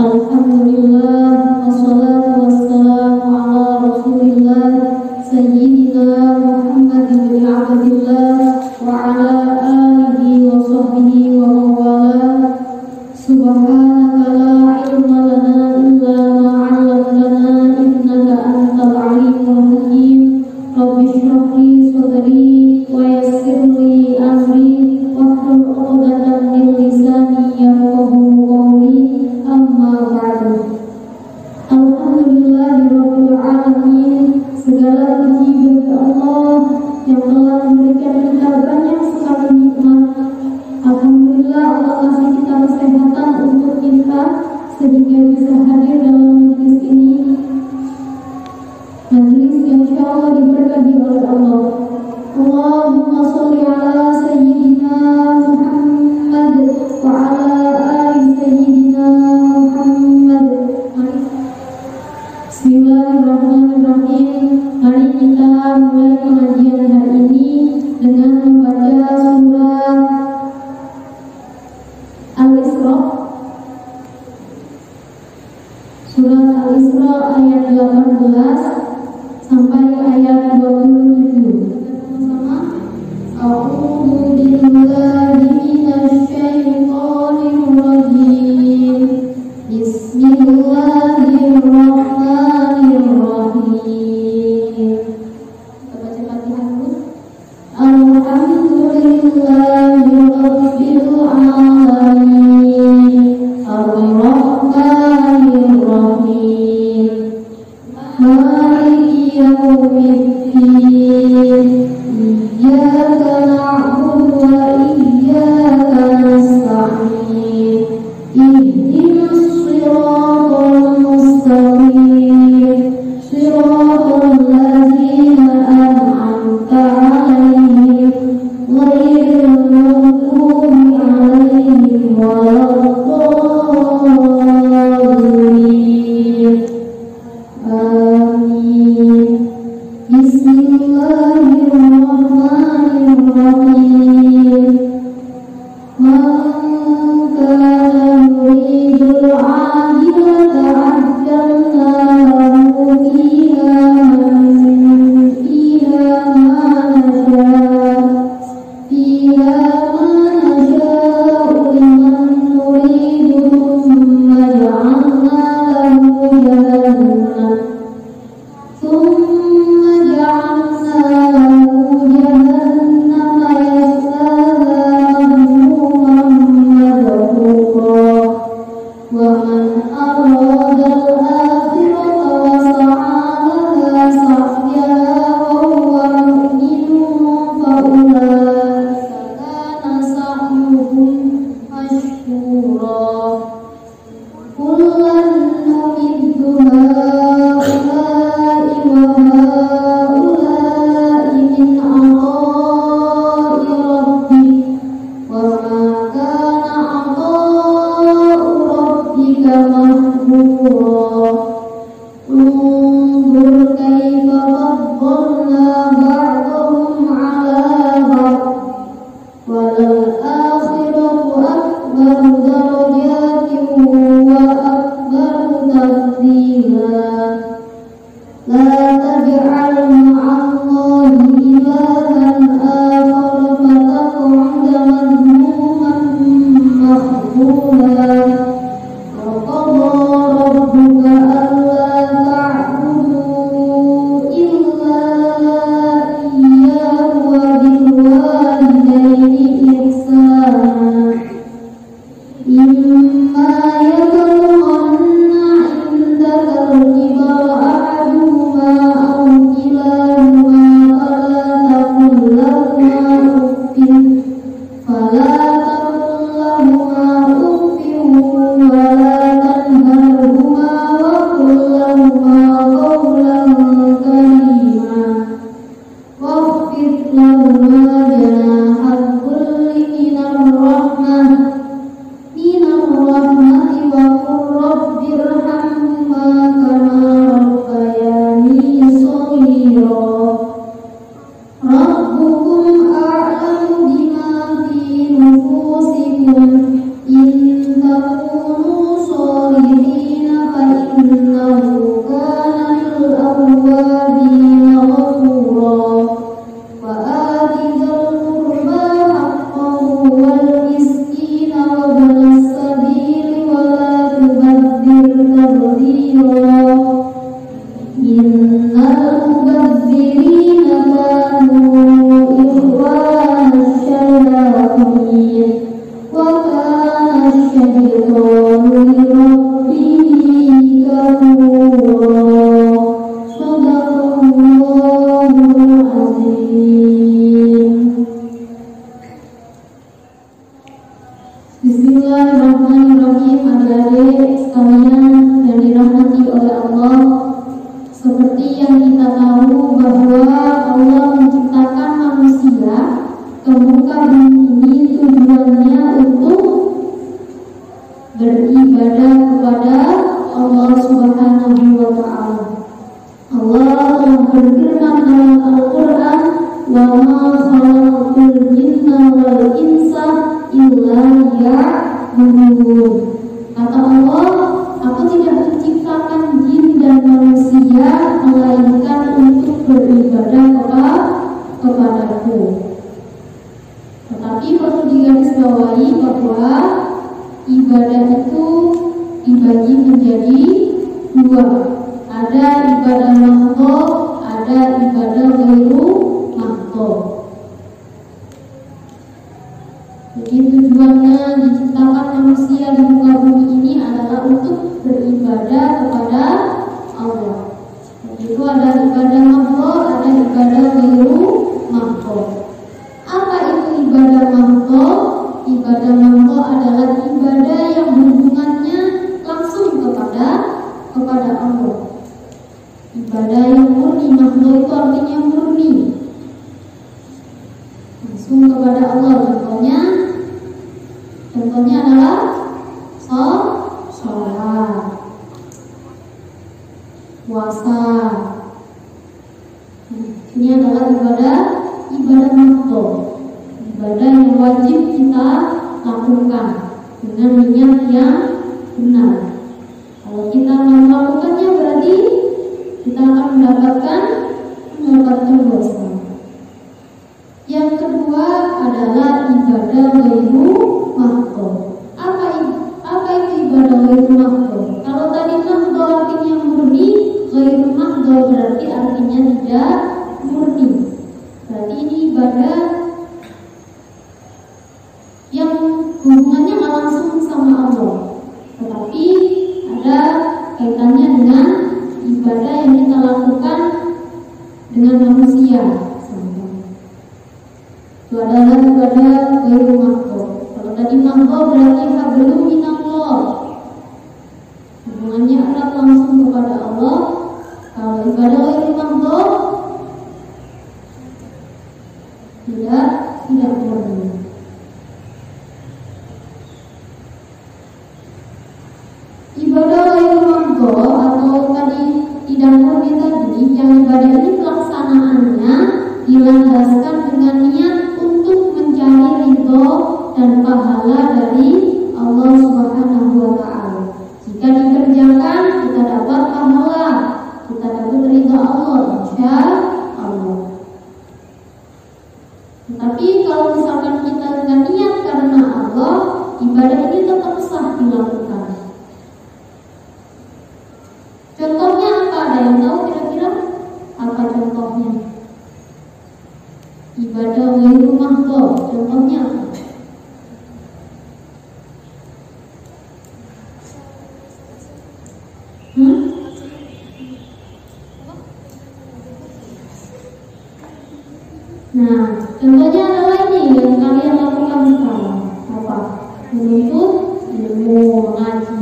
Alhamdulillah, wassalatu wassalamu ala Rasulillah Sayyidina Muhammadin bin Abdillah wa ala alihi wa sahbihi wa mawala. Subhanaka la ilma lana illa ma 'allamtana innaka antal alimul hakim. Rabbi shrah li sadri wa yassir li amri wahlul 'uqdatam min lisani yafqahu qawli. Amma ba'du. Alhamdulillahirabbil alamin. Segala puji bagi Allah yang telah memberikan kita banyak sekali nikmat. Alhamdulillah Allah kasih kita kesehatan untuk kita sehingga bisa hadir dalam majelis ini. Majelis yang insyaallah diberkahi oleh Allah. Allahumma sholli ala sayyidina Muhammad wa ala ali sayyidina Muhammad. Bismillahirrahmanirrahim. Mari kita mulai pengajian hari ini dengan membaca surat Al-Isra. Surat Al-Isra ayat 18 sampai ayat 27. Sama-sama. A'udzu billahi minasy syaithanir rajim. Bismillahirrahmanirrahim. Kita baca Fatihah dulu. Alhamdulillahi rabbil alamin. Ar-Rahmanir Rahim. Maliki yaumiddin. Iyyaka na'budu wa iyyaka nasta'in. Ihdinas siratal mustaqim. Siratal ladzina an'amta 'alaihim ghairil maghdubi 'alaihim waladdallin. Amin. Bismillahirrahmanirrahim. Man kana yuridul 'ajilata 'ajjalna lahu fiha ma nasha'u liman nuridu thumma ja'alna lahu jahannam yaslaha madhmuman madhura. Wa man arada al-akhirata wa sa'a laha sa'yaha wa huwa mu'minun fa ulaika kana sa'yuhum mashkura. Kullan numiddu haula'i wa haula'i min 'ata'i rabbik wa ma kana 'ata'u rabbika mahzura. Unzur kaifa faddalna ba'dahum 'ala ba'd walal akhiratu akbaru darajatin wa akbaru tafdila. La taj'al ma'allahi ilahan akhar fataq'uda madhmuman makhzula. Wa qadha rabbuka alla ta'budu illa iyyahu wa bil walidayni ihsana. Imma yablughanna 'indaka al-kibara ahaduhuma aw kilahuma fala taqul lahuma uffin wa la tanharhuma wa qul lahuma qawlan karima. Wakhfid lahuma janaha dhulli minar rahmati wa qur rabbirhamhuma kama rabbayani shaghira. Rabbukum a'lamu bima fi Bismillahirrahmanirrahim. Adik-adik sekalian yang dirahmati oleh Allah, seperti yang kita tahu bahwa Allah menciptakan manusia ke muka bumi ini tujuannya untuk beribadah kepada Allah Subhanahu wa Ta'ala. Allah telah berfirman dalam Al-Quran, wa ma khalaqtul jinna wal insa illa liya'budun. Kata Allah, aku tidak menciptakan jin dan manusia melainkan untuk beribadah kepadaku. Tetapi perlu digarisbawahi bahwa ibadah itu dibagi menjadi dua. Ada ibadah mahdho, ada ibadah ghairu mahdho. Jadi tujuannya diciptakan manusia di muka bumi ini adalah untuk beribadah kepada Allah. Itu ada ibadah mahdho, ada ibadah ghairu mahdho. Apa itu ibadah mahdho? Ibadah mahdho adalah ibadah yang hubungannya langsung kepada Allah. Ibadah yang murni, mahdho itu artinya murni, langsung kepada Allah. Contohnya adalah sholat, puasa. Ini adalah ibadah mahdho, ibadah yang wajib kita lakukan dengan niat yang benar. Kalau kita melakukannya berarti kita akan mendapatkan dosa. Yang kedua adalah ibadah ghairu mahdho. Apa itu ibadah ghairu mahdho? Kalau tadi mahdho artinya murni, ghairu mahdho berarti artinya tidak murni. Berarti ini ibadah yang hubungannya nggak langsung sama Allah, tetapi ada kaitannya dengan ibadah yang kita lakukan dengan manusia. Itu adalah ibadah ghairu mahdho. Kalau tadi mahdho berarti hablum minallah, hubungannya erat langsung kepada Allah. Kalau ibadah ghairu mahdho tidak murni. Ibadah ghairu mahdho atau tadi tidak murni tadi, yang ibadah ini pelaksanaannya dilandaskan dengan niat untuk mencari ridho dan pahala dari Allah Subhanahu wa Ta'ala. Jika dikerjakan kita dapat pahala, kita dapat ridho Allah, insya Allah. Tetapi kalau misalkan kita dengan niat karena Allah, ibadah ini tetap sah dilakukan. Contohnya apa? Ada yang tahu kira-kira apa contohnya? Ibadah ghairu mahdho, contohnya apa? Nah, contohnya adalah ini yang kalian lakukan sekarang. Apa? Menuntut ilmu, ngaji.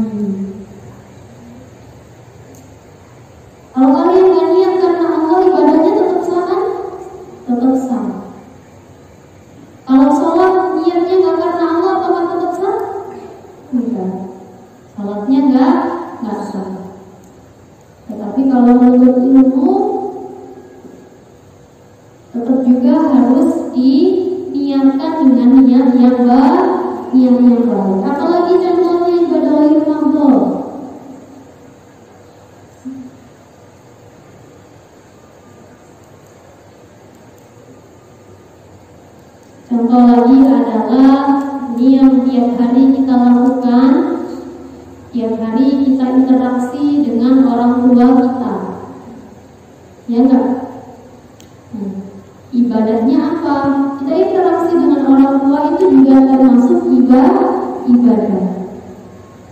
Kalau kalian nggak niat karena Allah, ibadahnya tetap sah kan? Tetap sah. Kalau sholat niatnya nggak karena Allah, apakah tetap sah? Enggak. Sholatnya nggak sah. Tetapi kalau menuntut ilmu, tetap juga harus diniatkan dengan niat yang baik. Apalagi contohnya ibadah ghairu mahdho. Contoh lagi adalah ini yang tiap hari kita lakukan, tiap hari kita interaksi dengan orang tua kita, ya enggak? Ibadahnya apa? Kita interaksi dengan orang tua itu juga termasuk ibadah.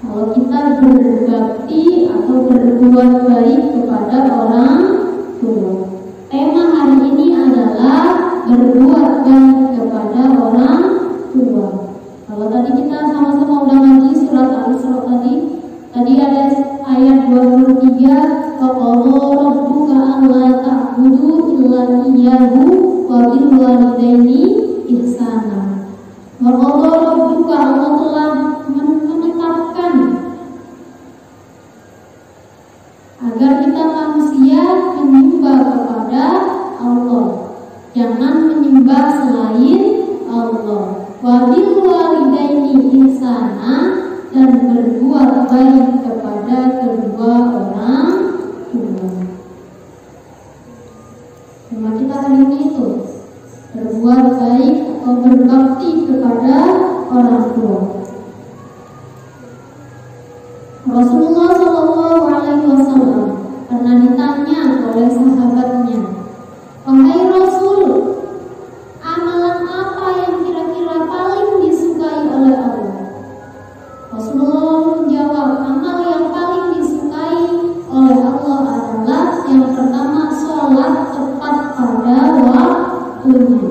Kalau kita berbakti atau berbuat baik kepada orang tua. Tema hari ini adalah berbuat baik kepada orang tua. Kalau tadi kita sama-sama udah ngaji surat Al-Isra tadi ada ayat 23, wa qala rabbuka alla ta'budu illa iyyahu wa bil walidaini ihsana. Wa qala rabbuka, Allah telah menetapkan agar kita manusia menyembah kepada Allah, jangan menyembah selain Allah. Wa bil walidaini ihsana, dan berbuat baik kepada kedua orang tua. Tema kita hari ini itu berbuat baik atau berbakti kepada orang tua. Rasulullah SAW pernah ditanya oleh sahabatnya, "Wahai Rasul, amalan apa yang kira-kira paling disukai oleh Allah?" Rasulullah menjawab, amal yang paling disukai oleh Allah adalah yang pertama, sholat tepat pada waktunya.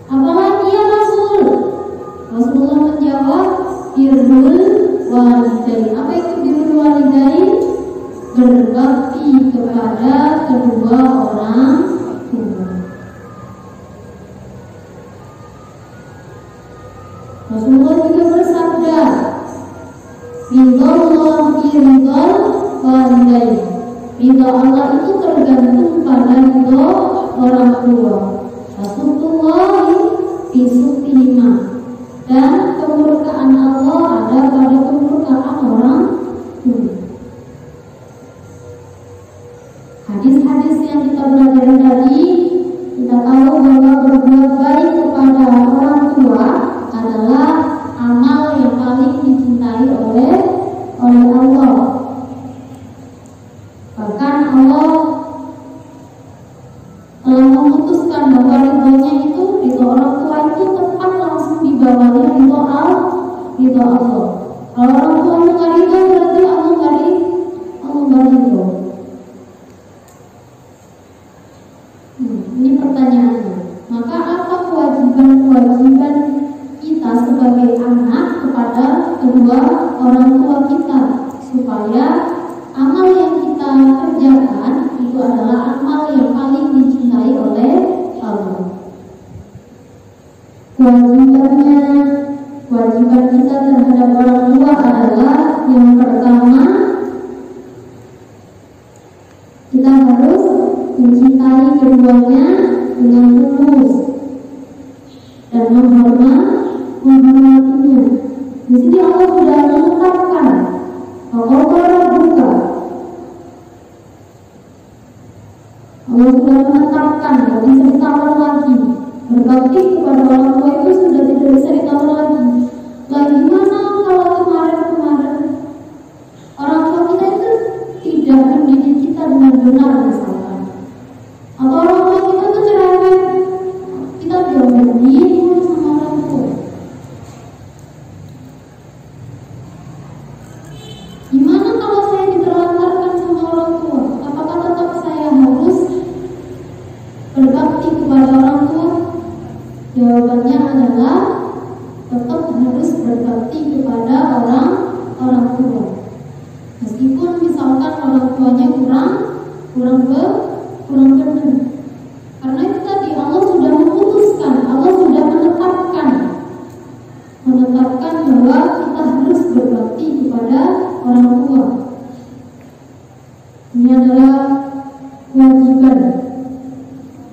Apalagi ya Rasul? Rasulullah menjawab, birrul walidain. Apa itu birrul walidain? Berbakti kepada kedua orang tua. Rasulullah juga bersabda, ridhollahi ridhol walidain. Ridho Allah itu tergantung pada ridho orang tua. Rasulullah bisukihima, dan kemurkaan Allah ada pada kemurkaan orang tua. Hadis-hadis yang kita belajar tadi, kita tahu bahwa berbuat baik kepada orang tua adalah amal yang paling dicintai oleh Allah. Bahkan Allah telah memutuskan bahwa ridhonya itu, ridho orang tua itu tepat langsung di bawahnya ridho Allah. Kalau orang tua nggak ridho, berarti Allah nggak ridho. Ini pertanyaannya. Maka apa kewajiban kita sebagai anak kepada kedua orang tua kita, supaya amal yang kita kerjakan itu adalah amal yang paling dicintai oleh Allah? Kewajiban kita terhadap orang tua adalah yang pertama, kita harus mencintai keduanya dengan tulus dan menghormatinya. Di sini Allah sudah menetapkan Allah sudah menetapkan, tidak bisa ditawar lagi. Berbakti kepada orang tua itu sudah tidak bisa ditawar lagi. Gimana kalau kemarin orang tua kita itu tidak mendidik kita dengan benar misalkan, atau orang tua kita itu cerewet, kita diomelin sama orang tua. Gimana kalau saya diterlantarkan sama orang tua? Apakah tetap saya harus berbakti kepada orang tua? Jawabannya adalah tetap harus berbakti kepada orang tua. Meskipun misalkan orang tuanya kurang benar. Karena itu tadi Allah sudah memutuskan, Allah sudah menetapkan bahwa kita harus berbakti kepada orang tua. Ini adalah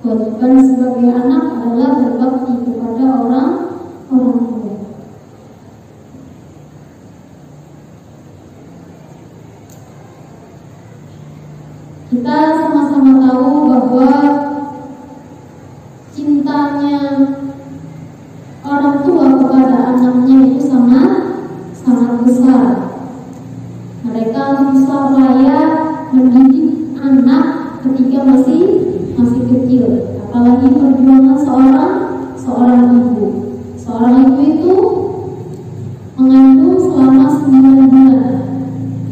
kewajiban sebagai anak adalah berbakti kepada orang tua. Kita sama-sama tahu bahwa cintanya orang tua kepada anaknya itu sangat besar. Mereka susah payah mendidik anak ketika masih kecil. Apalagi perjuangan seorang ibu. Seorang ibu itu mengandung selama 9 bulan.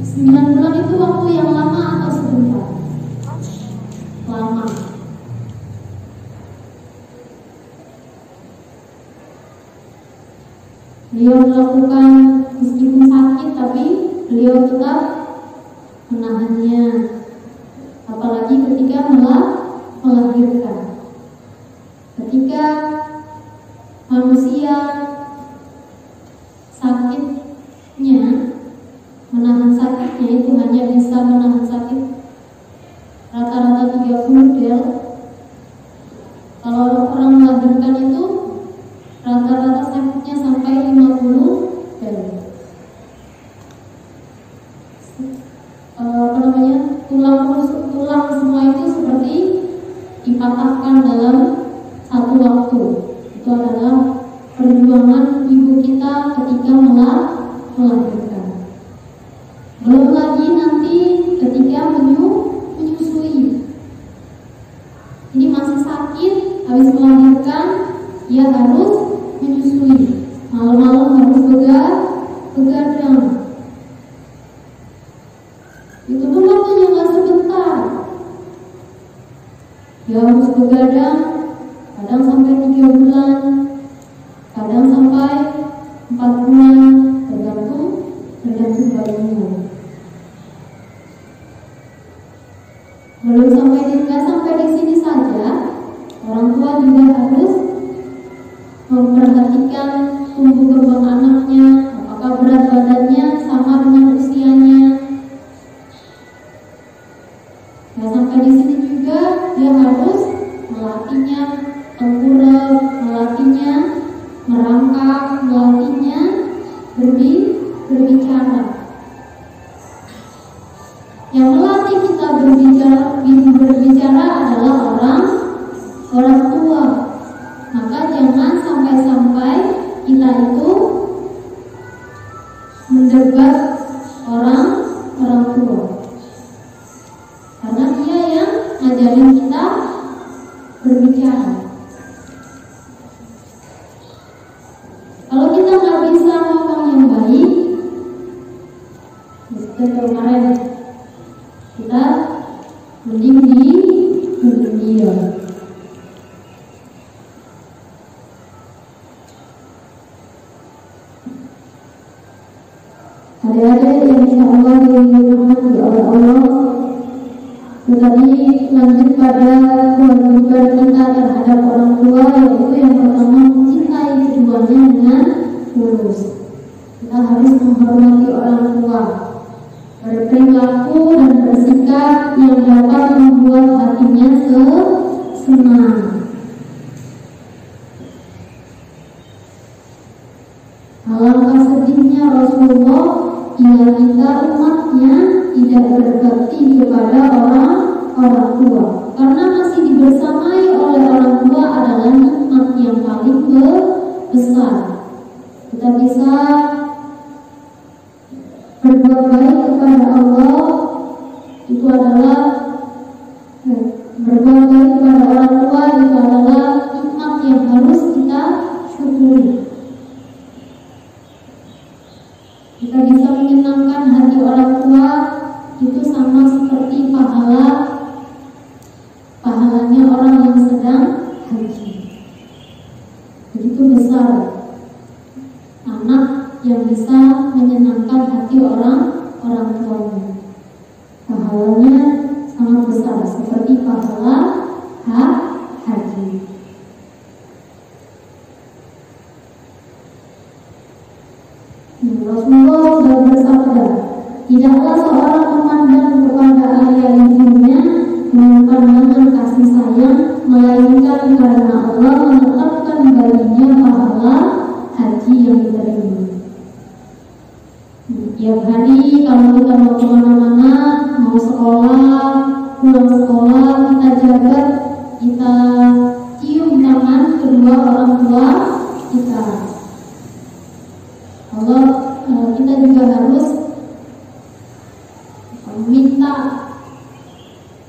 9 bulan itu waktu yang lama atau sebentar? Lama. Beliau melakukan meskipun sakit, tapi beliau tetap menahannya, apalagi ketika melahirkan. Ketika manusia sakitnya, menahan sakitnya itu hanya bisa menahan sakit rata-rata 30 del. Kalau orang melahirkan itu rata-rata sakitnya sampai 50 del. Tulang semua itu seperti dipatahkan dalam satu waktu. Itu adalah perjuangan ibu kita ketika melahirkan. Belum lagi nanti ketika menyusui. Ini masih sakit, habis melahirkan, dia harus menyusui. Malam-malam harus begadang. Itu pun waktunya nggak sebentar. Dia harus begadang, kadang sampai 3 bulan, kadang sampai 4 bulan, tergantung bayinya. Belum sampai di sini saja, orang tua juga harus memperhatikan tumbuh kembang anaknya, apakah berat badannya sama dengan usianya. Nah, sampai di sini juga dia harus melatihnya tengkurap, melatihnya merangkak, melatihnya berbicara. Yang melatih kita berbicara adalah orang tua. Maka jangan sampai kita itu mendebat orang tua. Karena dia yang ngajarin kita berbicara. Kalau kita nggak bisa ngomong yang baik, seperti kemarin kita mending dia. Adik-adik yang insya Allah dirahmati oleh Allah, tadi lanjut pada kewajiban kita terhadap orang tua, yaitu yang pertama mencintai keduanya dengan tulus. Kita harus menghormati orang tua, berperilaku dan bersikap yang dapat membuat hatinya senang. Alangkah sedihnya Rasulullah jika kita umatnya tidak berbakti kepada orang tua, karena masih dibersamai oleh orang tua adalah nikmat yang paling besar. Kita bisa berbuat baik kepada Allah, itu adalah berbuat baik kepada orang tua, itu adalah nikmat yang harus kita syukuri. Kita bisa menyenangkan hati orang tua, itu sama seperti pahalanya orang yang sedang haji. Begitu besar anak yang bisa menyenangkan hati orang tuanya. Pahalanya sangat besar, seperti pahala haji. Rasulullah sudah bersabda, tidaklah seorang memandang kepada ayah ibunya dengan pandangan kasih sayang, melainkan karena Allah menetapkan baginya pahala haji yang diterima. Tiap hari kalau kita mau kemana-mana, mau sekolah, pulang sekolah, kita jaga, kita cium tangan kedua orang tua kita. Kita juga harus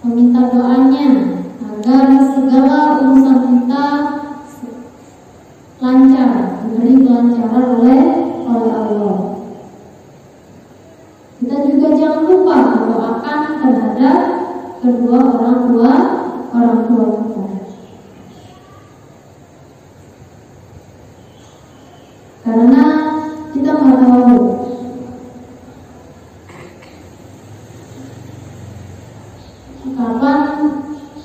meminta doanya agar segala urusan kita lancar, diberi kelancaran oleh Allah. Kita juga jangan lupa mendoakan terhadap kedua orang tua kita. Karena kita nggak tahu kapan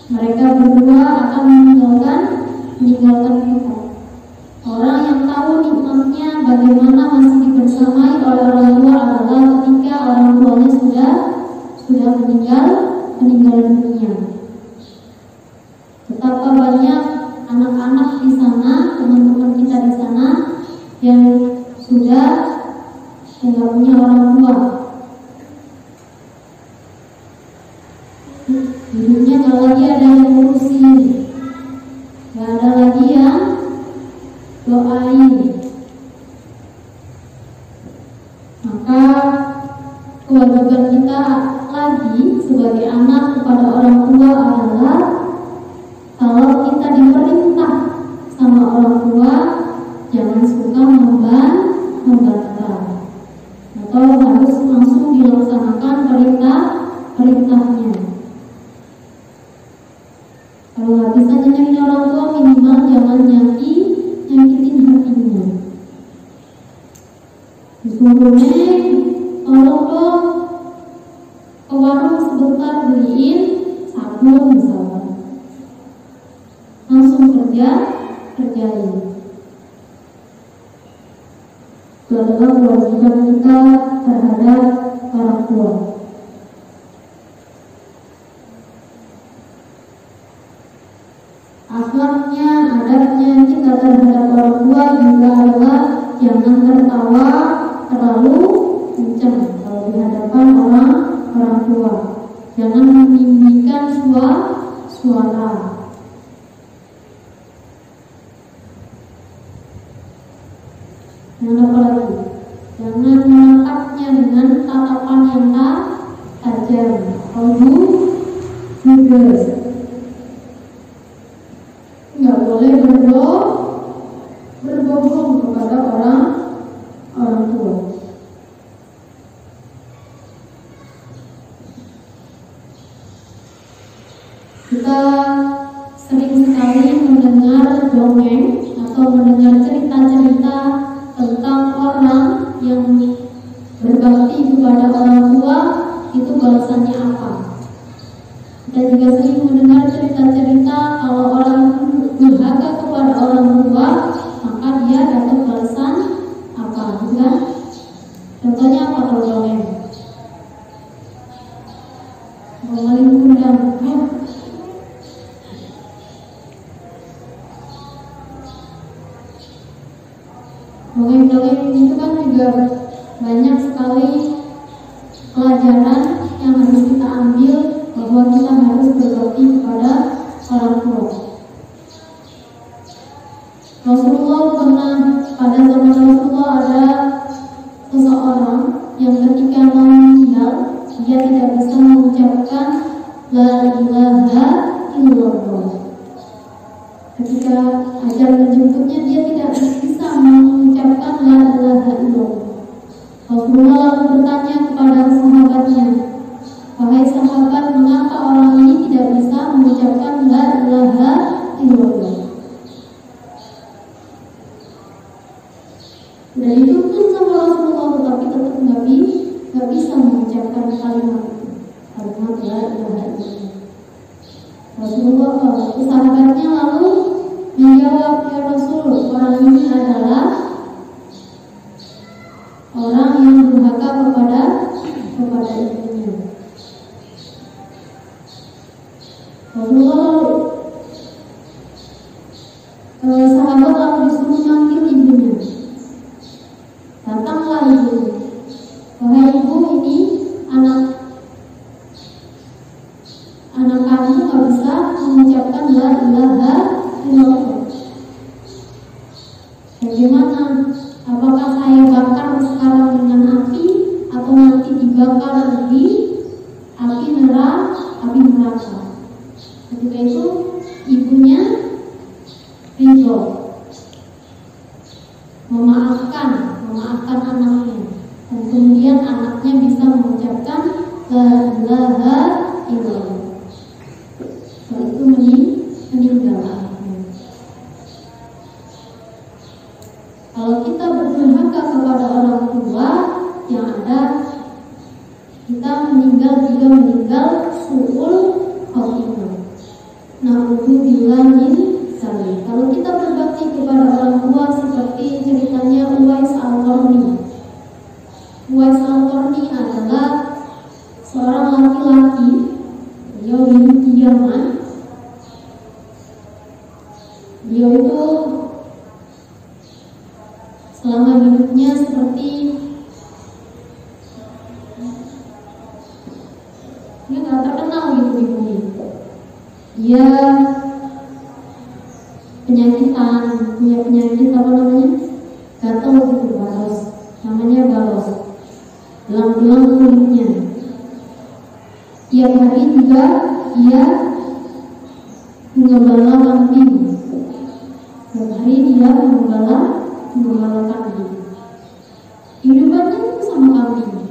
mereka berdua akan meninggalkan kita. Orang yang tahu nikmatnya bagaimana masih dibersamai oleh orang tua adalah ketika orang tuanya sudah meninggal dunia. Betapa banyak anak-anak di sana, teman-teman kita di sana yang sudah tidak punya orang tua. Hidupnya gak lagi ada yang ngurusin, gak ada lagi yang doain. Maka kewajiban kita lagi sebagai anak kepada orang tua adalah kalau kita diperintah sama orang tua, jangan suka membantah atau harus langsung dilaksanakan perintahnya. Kalau nggak bisa nyenengin orang tua, minimal jangan nyakitin hatinya. Disuruhnya tolong dong ke warung sebentar beliin sabun misalnya, langsung kerjain. Itu adalah kewajiban kita terhadap orang tua. Akhlaknya, adabnya kita terhadap orang tua juga adalah jangan tertawa terlalu kencang kalau di hadapan orang tua. Jangan meninggikan suara. Dan apa lagi? Jangan menatapnya dengan tatapan yang tajam atau judes. Nggak boleh berbohong kepada orang tua. Kita sering sekali mendengar dongeng atau mendengar cerita-cerita tentang orang yang berbakti kepada orang tua, itu balasannya apa. Kita juga sering mendengar cerita-cerita kalau orang durhaka kepada orang tua, maka dia dapat balasan apa, gitu. Contohnya apa kalau dongeng? Maling kundang, dongeng-dongeng itu kan juga banyak sekali pelajaran yang harus kita ambil, bahwa kita harus berbakti kepada orang tua. Rasulullah pernah, pada zaman Rasulullah ada seseorang yang ketika mau meninggal, dia tidak bisa mengucapkan la ilaha illallah. Ketika ajal menjemputnya, dia tidak bisa mengucapkan la ilaha illallah. Rasulullah lalu bertanya kepada sahabatnya, wahai sahabat, mengapa orang ini tidak bisa mengucapkan la ilaha illallah? Sudah dituntut sama Rasulullah, tetapi tetap nggak bisa mengucapkan kalimat itu, kalimat la ilaha illallah. Rasulullah, sahabatnya lalu menjawab, ya Rasul, orang ini adalah orang yang durhaka kepada ibunya. Rasulullah, sahabat lalu disuruh manggil ibunya. Datanglah ibunya. Wahai ibu, ini anak kamu nggak bisa mengucapkan la ilaha illallah. Bagaimana? Apakah saya bakar sekarang dengan api atau nanti dibakar di api neraka? Ketika itu ibunya ridho, memaafkan anaknya, dan kemudian anaknya bisa mengucapkan la ilaha illallah. Setelah itu meninggal anaknya. Kalau kita berdurhaka kepada orang ada kita meninggal su'ul khotimah. Na'udzubillah min dzalik. Kalau kita berbakti kepada orang tua seperti ceritanya Uwais Al-Qarni. Uwais Al-Qarni adalah seorang laki-laki, beliau hidup di Yaman. Beliau itu selama hidupnya seperti dia nggak terkenal gitu di bumi. Dia penyakitan, punya penyakit apa namanya? Gatal gitu, baros. Namanya baros. Belang-belang kulitnya. Tiap hari juga dia mengembala kambing. Tiap hari dia mengembala kambing. Hidupannya itu sama kambing.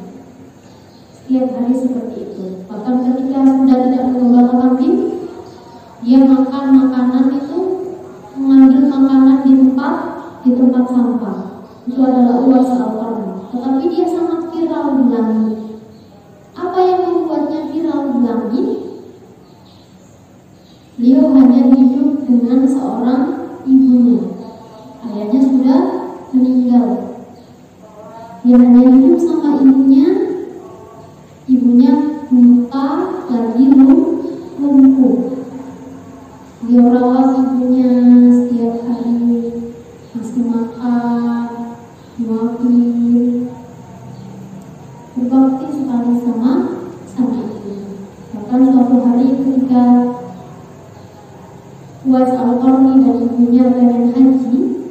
Setiap hari seperti itu. Bahkan ketika sudah tidak mengembala kambing, dia makan makanan itu, mengambil makanan di tempat sampah. Itu adalah Uwais Al-Qarni. Tetapi dia sangat viral di langit. Apa yang membuatnya viral di langit? Beliau hanya hidup dengan seorang ibunya. Ayahnya sudah meninggal. Dia hanya hidup sama ibunya. Ibunya muntah lagi lumpuh. Dia rawat ibunya setiap hari, masih makan, nyuapin, berbakti sekali sama ibunya. Bahkan suatu hari ketika Uwais Al-Qarni dan ibunya pengen haji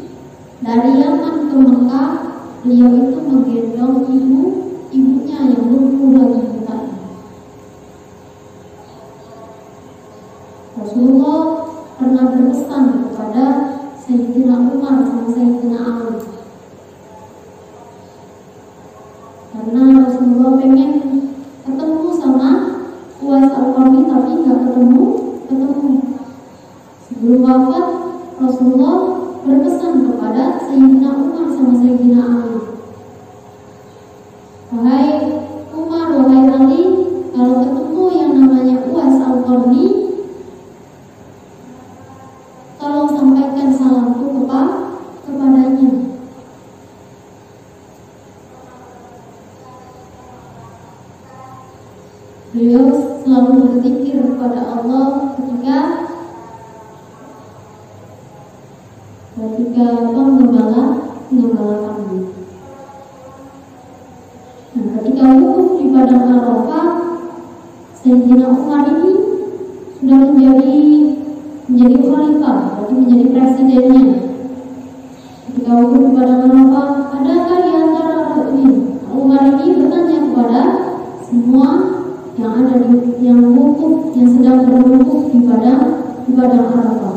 dari Yaman ke Mekah, beliau itu menggendong ibunya yang lumpuh lagi buta. Rasulullah pernah berpesan kepada Sayyidina Umar sama Sayyidina Ali, karena Rasulullah pengen ketemu sama Uwais Al-Qarni tapi nggak ketemu. Sebelum wafat, Rasulullah berpesan kepada Sayyidina Umar sama Sayyidina Ali, wahai Umar, wahai Ali, kalau ketemu yang namanya Uwais Al-Qarni, tolong sampaikan salamku kepadanya. Beliau selalu berzikir kepada Allah ketika mengembala kambing. Nah, ketika wukuf di padang Arafah, Sayyidina Umar ini sudah menjadi khalifah, berarti menjadi presidennya. Ketika wukuf di padang Arafah, adakah di antara ini? Umar ini bertanya kepada semua yang ada yang wukuf, yang sedang berwukuf di padang Arafah,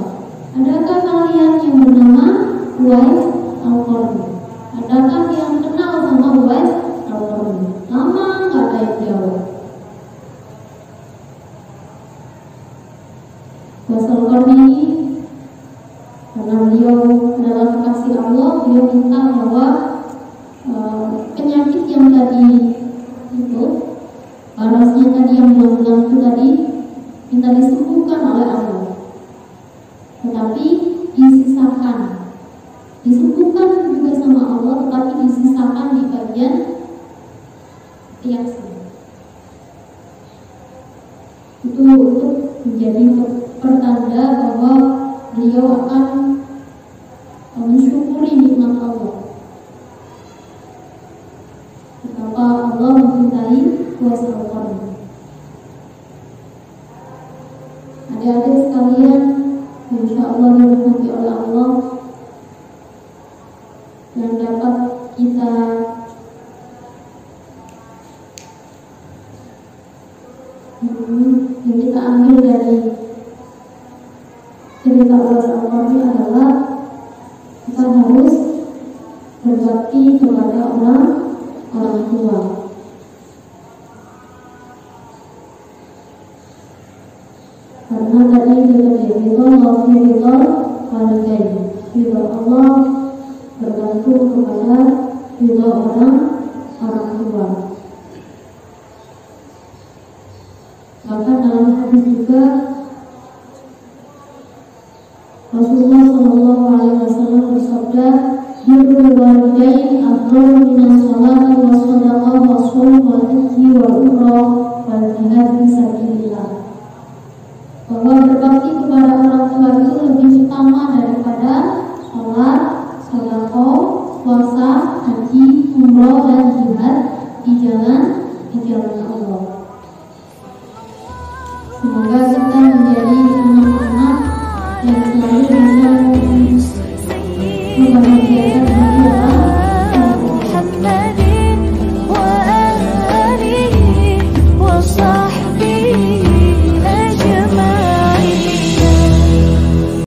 adakah kalian yang bernama Uwais Al-Qarni? Adakah yang kenal sama Uwais Al-Qarni? Lama nggak ada yang jawab. Uwais Al-Qarni ini, karena beliau adalah kekasih Allah, beliau minta bahwa penyakit yang tadi itu, barasnya tadi yang belang-belang itu tadi, minta disembuhkan oleh Allah. Tetapi disembuhkan juga sama Allah, tetapi disisakan di bagian tiang. Itu untuk menjadi pertanda bahwa beliau akan mensyukuri nikmat Allah. Betapa Allah mencintai Uwais Al-Qarni. Adik-adik sekalian, insya Allah dirahmati oleh Allah, yang dapat kita ambil dari cerita Uwais Al-Qarni adalah kita harus berbakti kepada orang tua. Karena tadi ridho Allah bergantung kepada ridho orang orang tua. Bahkan dalam hadis juga Rasulullah SAW bersabda, "Birrul walidain afdalu minas sholati was shadaqah